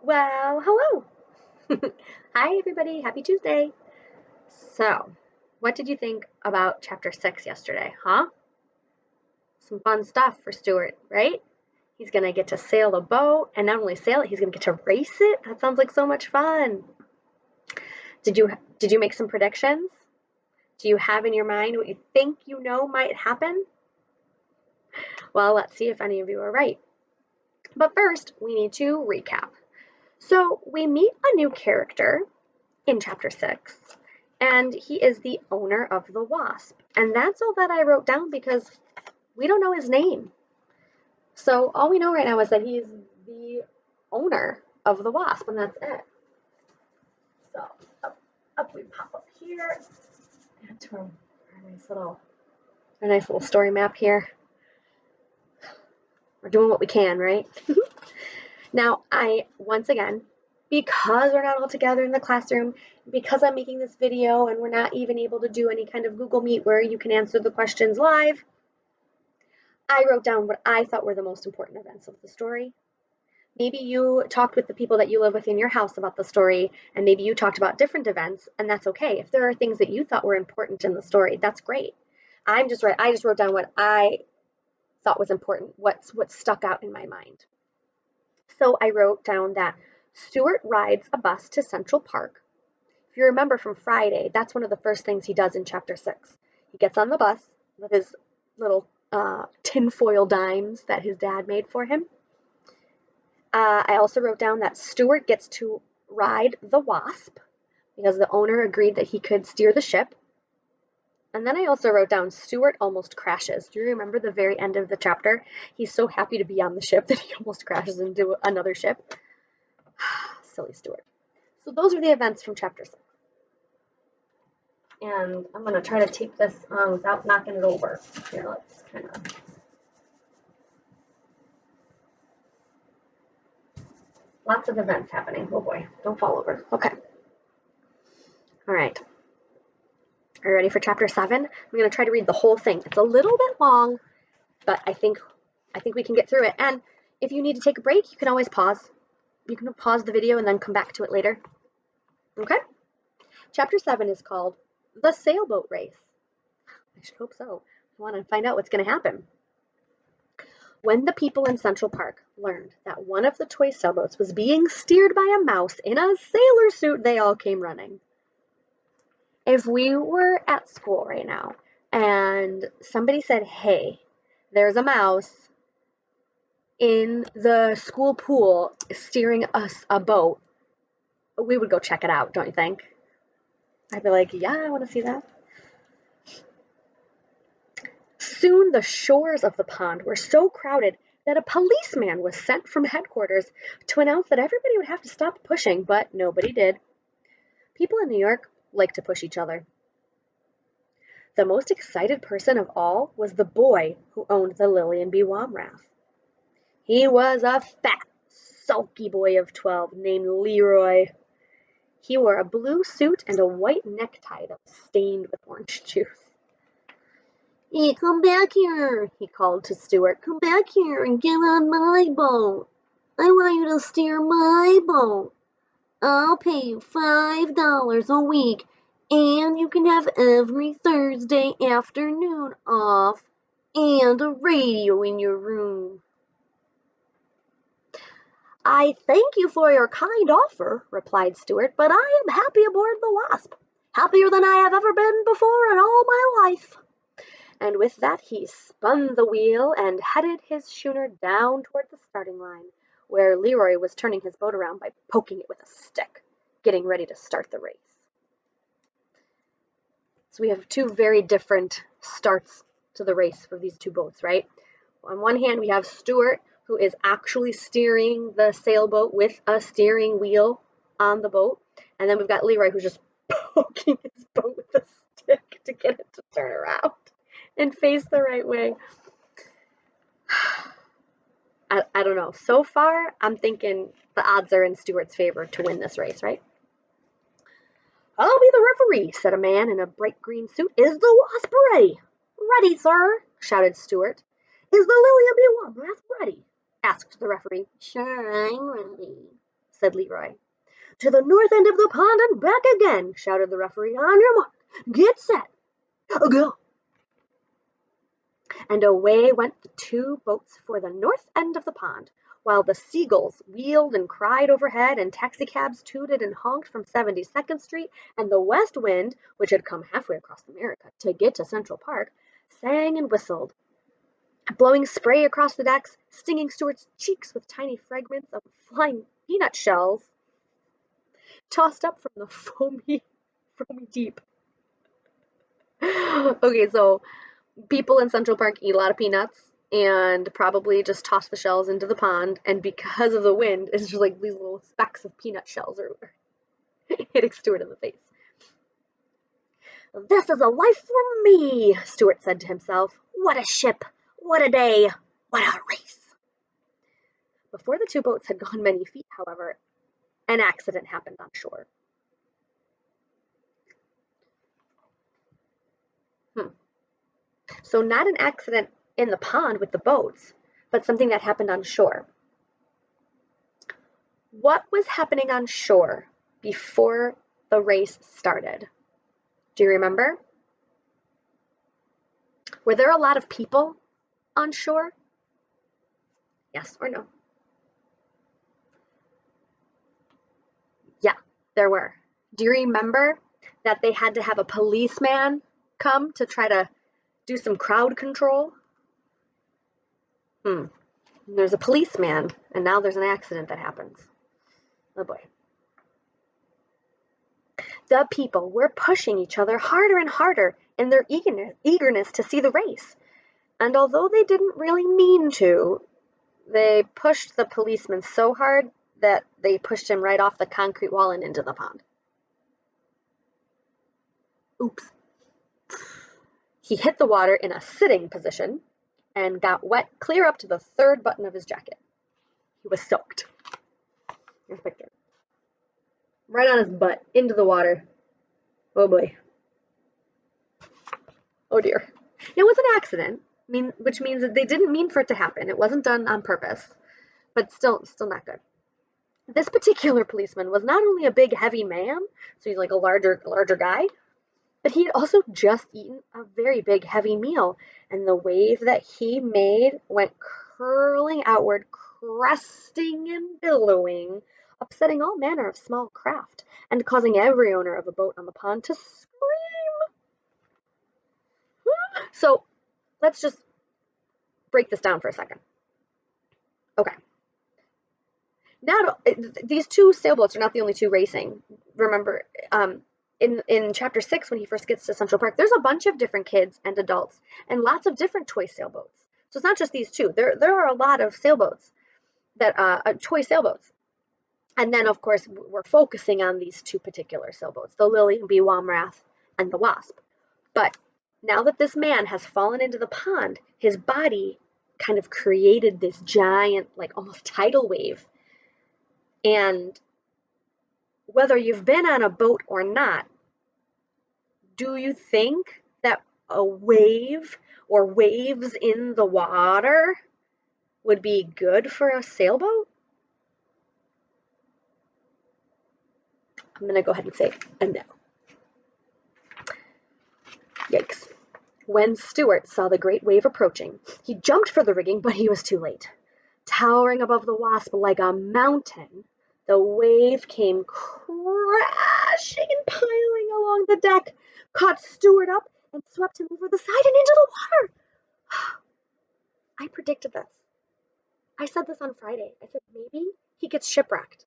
Well, hello. Hi, everybody. Happy Tuesday. So, what did you think about chapter 6 yesterday, huh? Some fun stuff for Stuart, right? He's going to get to sail a boat, and not only sail it, he's going to get to race it. That sounds like so much fun. Did you make some predictions? Do you have in your mind what you think you know might happen? Well, let's see if any of you are right. But first, we need to recap. So, we meet a new character in chapter 6, and he is the owner of the Wasp. And that's all that I wrote down because we don't know his name. So all we know right now is that he's the owner of the Wasp, and that's it. So up we pop up here, and to our nice little story map here. We're doing what we can, right? Now, once again, because we're not all together in the classroom, because I'm making this video and we're not even able to do any kind of Google Meet where you can answer the questions live, I wrote down what I thought were the most important events of the story. Maybe you talked with the people that you live with in your house about the story, and maybe you talked about different events, and that's okay. If there are things that you thought were important in the story, that's great. I just wrote down what I thought was important, what stuck out in my mind. So I wrote down that Stuart rides a bus to Central Park. If you remember from Friday, that's one of the first things he does in chapter 6. He gets on the bus with his little tinfoil dimes that his dad made for him. I also wrote down that Stuart gets to ride the Wasp because the owner agreed that he could steer the ship. And then I also wrote down Stuart almost crashes. Do you remember the very end of the chapter? He's so happy to be on the ship that he almost crashes into another ship. Silly Stuart. So those are the events from chapter 6. And I'm going to try to tape this on without knocking it over. Here, let's kind of... Lots of events happening. Oh boy, don't fall over. Okay. All right. Are you ready for chapter 7? I'm going to try to read the whole thing. It's a little bit long, but I think we can get through it. And if you need to take a break, you can always pause. You can pause the video and then come back to it later. Okay? Chapter 7 is called The Sailboat Race. I should hope so. I want to find out what's going to happen. When the people in Central Park learned that one of the toy sailboats was being steered by a mouse in a sailor suit, they all came running. If we were at school right now and somebody said, hey, there's a mouse in the school pool steering us a boat, we would go check it out, don't you think? I'd be like, yeah, I want to see that. Soon the shores of the pond were so crowded that a policeman was sent from headquarters to announce that everybody would have to stop pushing, but nobody did. People in New York like to push each other. The most excited person of all was the boy who owned the Lillian B. Womrath. He was a fat, sulky boy of 12 named Leroy. He wore a blue suit and a white necktie that was stained with orange juice. Hey, come back here, he called to Stuart. Come back here and get on my boat. I want you to steer my boat. I'll pay you $5 a week, and you can have every Thursday afternoon off, and a radio in your room. I thank you for your kind offer, replied Stuart, but I am happy aboard the Wasp. Happier than I have ever been before in all my life. And with that he spun the wheel and headed his schooner down toward the starting line, where Leroy was turning his boat around by poking it with a stick, getting ready to start the race. So we have two very different starts to the race for these two boats, right? On one hand, we have Stuart, who is actually steering the sailboat with a steering wheel on the boat. And then we've got Leroy, who's just poking his boat with a stick to get it to turn around and face the right way. I don't know. So far, I'm thinking the odds are in Stuart's favor to win this race, right? I'll be the referee, said a man in a bright green suit. Is the Wasp ready? Ready, sir, shouted Stuart. Is the Lillian B. Womrath ready? Asked the referee. Sure, I'm ready, said Leroy. To the north end of the pond and back again, shouted the referee. On your mark, get set, go. And away went the two boats for the north end of the pond, while the seagulls wheeled and cried overhead, and taxicabs tooted and honked from 72nd Street, and the west wind, which had come halfway across America to get to Central Park, sang and whistled, blowing spray across the decks, stinging Stuart's cheeks with tiny fragments of flying peanut shells tossed up from the foamy deep. Okay, so people in Central Park eat a lot of peanuts and probably just toss the shells into the pond, and because of the wind, it's just like these little specks of peanut shells are hitting Stuart in the face. This is a life for me, Stuart said to himself. What a ship! What a day! What a race! Before the two boats had gone many feet, however, an accident happened on shore. So not an accident in the pond with the boats, but something that happened on shore. What was happening on shore before the race started? Do you remember? Were there a lot of people on shore? Yes or no? Yeah, there were. Do you remember that they had to have a policeman come to try to do some crowd control? There's a policeman, and now there's an accident that happens. Oh boy. The people were pushing each other harder and harder in their eagerness to see the race. And although they didn't really mean to, they pushed the policeman so hard that they pushed him right off the concrete wall and into the pond. Oops. He hit the water in a sitting position and got wet clear up to the third button of his jacket. He was soaked. Here's a picture. Right on his butt, into the water. Oh boy. Oh dear. It was an accident, which means that they didn't mean for it to happen. It wasn't done on purpose, but still not good. This particular policeman was not only a big, heavy man, so he's like a larger guy, but he had also just eaten a very big, heavy meal, and the wave that he made went curling outward, cresting and billowing, upsetting all manner of small craft, and causing every owner of a boat on the pond to scream. So let's just break this down for a second. Okay. Now, these two sailboats are not the only two racing. Remember, in chapter 6, when he first gets to Central Park, there's a bunch of different kids and adults and lots of different toy sailboats. So it's not just these two. There are a lot of sailboats, that toy sailboats. And then, of course, we're focusing on these two particular sailboats, the Lily and B. Womrath and the Wasp. But now that this man has fallen into the pond, his body kind of created this giant, like almost tidal wave. And whether you've been on a boat or not, do you think that a wave or waves in the water would be good for a sailboat? I'm going to go ahead and say a no. Yikes. When Stuart saw the great wave approaching, he jumped for the rigging, but he was too late. Towering above the Wasp like a mountain, the wave came crashing and piling along the deck, caught Stuart up, and swept him over the side and into the water. I predicted this. I said this on Friday. I said maybe he gets shipwrecked.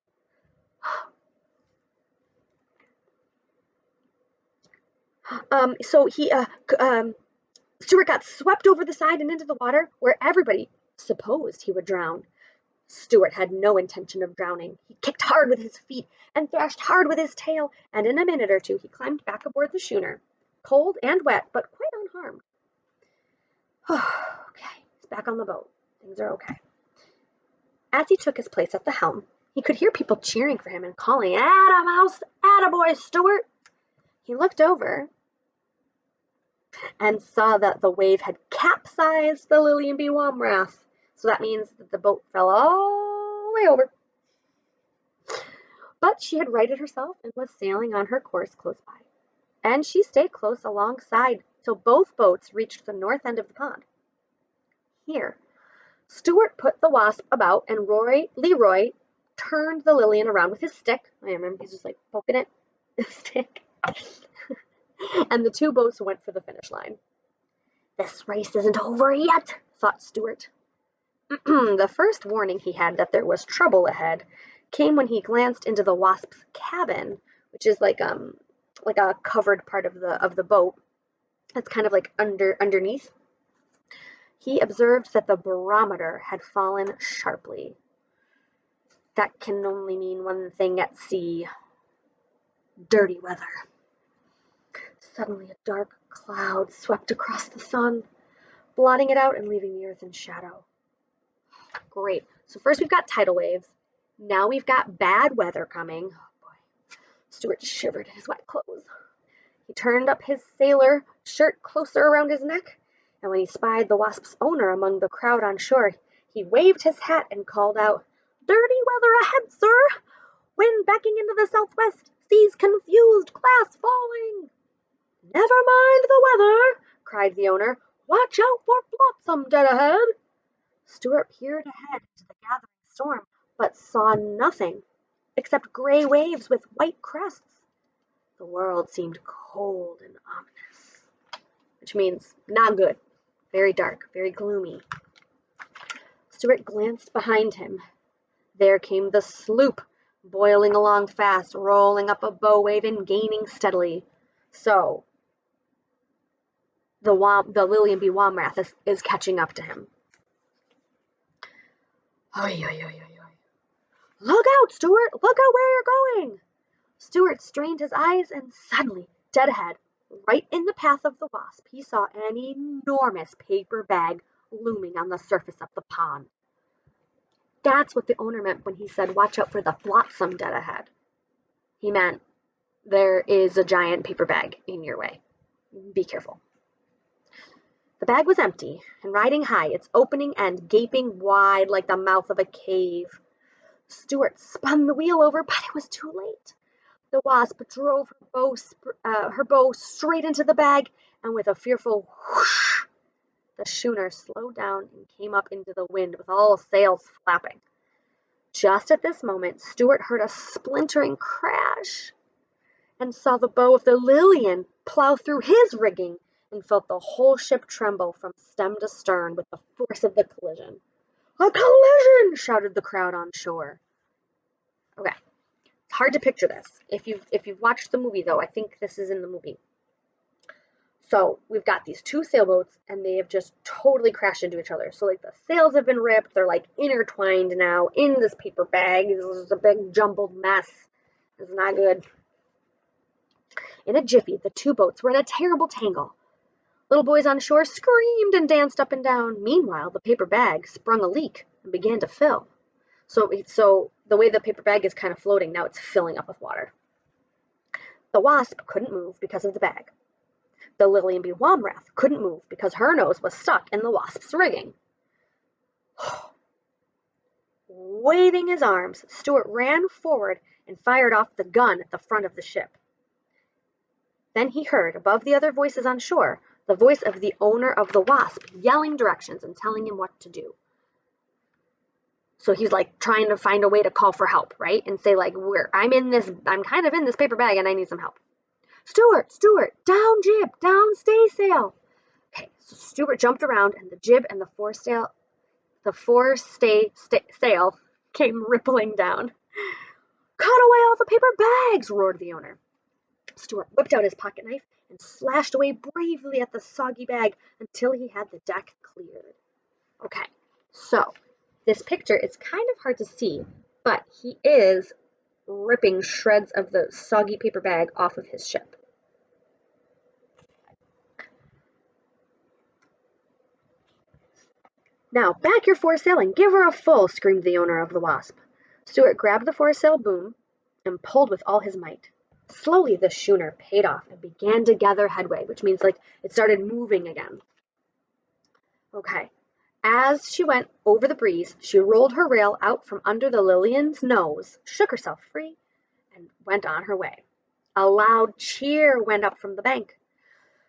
So Stuart got swept over the side and into the water, where everybody supposed he would drown. Stuart had no intention of drowning. He kicked hard with his feet and thrashed hard with his tail, and in a minute or two he climbed back aboard the schooner, cold and wet, but quite unharmed. Okay, he's back on the boat. Things are okay. As he took his place at the helm, he could hear people cheering for him and calling, "Atta mouse, attaboy, Stuart!" He looked over and saw that the wave had capsized the Lily and B. Womrath. So that means that the boat fell all the way over. But she had righted herself and was sailing on her course close by. And she stayed close alongside till both boats reached the north end of the pond. Here, Stuart put the Wasp about, and Leroy turned the Lillian around with his stick. I remember he's just like poking it, his stick. And the two boats went for the finish line. This race isn't over yet, thought Stuart. The first warning he had that there was trouble ahead came when he glanced into the Wasp's cabin, which is like a covered part of the boat. It's kind of like underneath. He observed that the barometer had fallen sharply. That can only mean one thing at sea: dirty weather. Suddenly a dark cloud swept across the sun, blotting it out and leaving the earth in shadow. Great. So first we've got tidal waves. Now we've got bad weather coming. Oh boy. Stuart shivered in his wet clothes. He turned up his sailor shirt closer around his neck, and when he spied the Wasp's owner among the crowd on shore, he waved his hat and called out, "Dirty weather ahead, sir! Wind backing into the southwest, seas confused, glass falling." "Never mind the weather," cried the owner. "Watch out for flotsam dead ahead." Stuart peered ahead into the gathering storm, but saw nothing except gray waves with white crests. The world seemed cold and ominous, which means not good, very dark, very gloomy. Stuart glanced behind him. There came the sloop, boiling along fast, rolling up a bow wave and gaining steadily. So, the Lillian B. Womrath is catching up to him. Oy, oy, oy, oy, oy. "Look out, Stuart! Look out where you're going!" Stuart strained his eyes, and suddenly, dead ahead, right in the path of the Wasp, he saw an enormous paper bag looming on the surface of the pond. That's what the owner meant when he said, "Watch out for the flotsam dead ahead." He meant there is a giant paper bag in your way. Be careful. The bag was empty and riding high, its opening end gaping wide like the mouth of a cave. Stuart spun the wheel over, but it was too late. The Wasp drove her bow straight into the bag, and with a fearful whoosh, the schooner slowed down and came up into the wind with all sails flapping. Just at this moment, Stuart heard a splintering crash and saw the bow of the Lillian plow through his rigging, and felt the whole ship tremble from stem to stern with the force of the collision. "A collision!" shouted the crowd on shore. Okay. It's hard to picture this. If you've watched the movie, though, I think this is in the movie. So we've got these two sailboats, and they have just totally crashed into each other. So like the sails have been ripped. They're like intertwined now in this paper bag. This is a big jumbled mess. It's not good. In a jiffy, the two boats were in a terrible tangle. Little boys on shore screamed and danced up and down. Meanwhile, the paper bag sprung a leak and began to fill. So the way the paper bag is kind of floating, now it's filling up with water. The Wasp couldn't move because of the bag. The Lillian B. Womrath couldn't move because her nose was stuck in the Wasp's rigging. Waving his arms, Stuart ran forward and fired off the gun at the front of the ship. Then he heard, above the other voices on shore, the voice of the owner of the Wasp yelling directions and telling him what to do. So he's like trying to find a way to call for help, right? And say like, I'm kind of in this paper bag and I need some help. "Stuart, down jib, down staysail." Okay, so Stuart jumped around, and the jib and the forestay sail came rippling down. "Cut away all the paper bags!" roared the owner. Stuart whipped out his pocket knife and slashed away bravely at the soggy bag until he had the deck cleared. Okay, so this picture is kind of hard to see, but he is ripping shreds of the soggy paper bag off of his ship. "Now, back your foresail and give her a full," screamed the owner of the Wasp. Stuart grabbed the foresail boom and pulled with all his might. Slowly the schooner paid off and began to gather headway, which means like it started moving again. Okay. As she went over the breeze, she rolled her rail out from under the Lillian's nose, shook herself free, and went on her way. A loud cheer went up from the bank.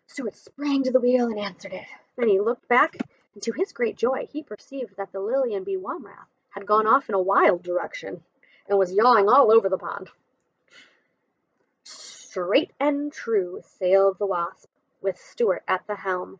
Stuart sprang to the wheel and answered it. Then he looked back, and to his great joy he perceived that the Lillian B. Womrath had gone off in a wild direction, and was yawing all over the pond. Straight and true sailed the Wasp, with Stuart at the helm.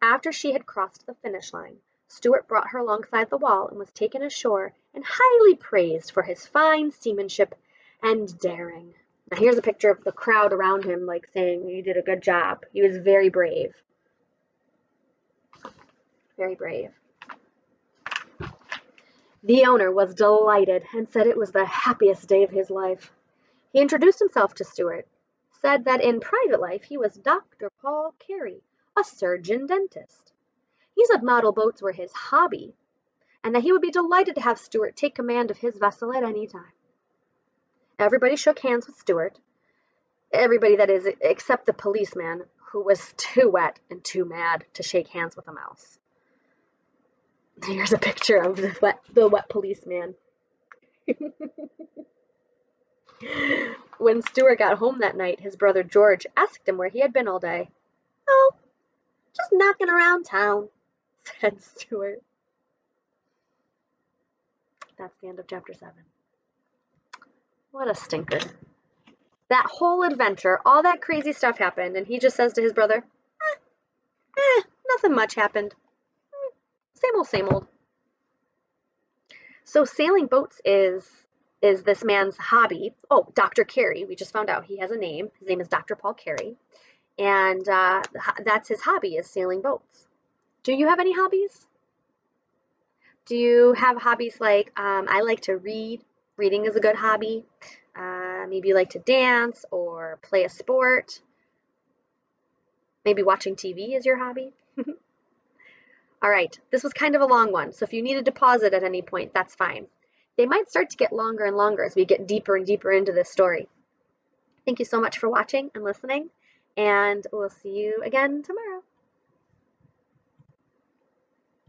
After she had crossed the finish line, Stuart brought her alongside the wall and was taken ashore and highly praised for his fine seamanship and daring. Now here's a picture of the crowd around him, like saying, "You did a good job." He was very brave. Very brave. The owner was delighted and said it was the happiest day of his life. He introduced himself to Stuart, said that in private life he was Dr. Paul Carey, a surgeon dentist. He said model boats were his hobby, and that he would be delighted to have Stuart take command of his vessel at any time. Everybody shook hands with Stuart. Everybody, that is, except the policeman, who was too wet and too mad to shake hands with a mouse. Here's a picture of the wet policeman. When Stuart got home that night, his brother George asked him where he had been all day. "Oh, just knocking around town," said Stuart. That's the end of chapter 7. What a stinker. That whole adventure, all that crazy stuff happened, and he just says to his brother, nothing much happened. Same old, same old. So sailing boats is this man's hobby. Oh, Dr. Carey, we just found out he has a name. His name is Dr. Paul Carey, and that's his hobby, is sailing boats. Do you have any hobbies? Do you have hobbies like, I like to read. Reading is a good hobby. Maybe you like to dance or play a sport. Maybe watching TV is your hobby. All right, this was kind of a long one, so if you needed to pause it at any point, that's fine. They might start to get longer and longer as we get deeper and deeper into this story. Thank you so much for watching and listening, and we'll see you again tomorrow.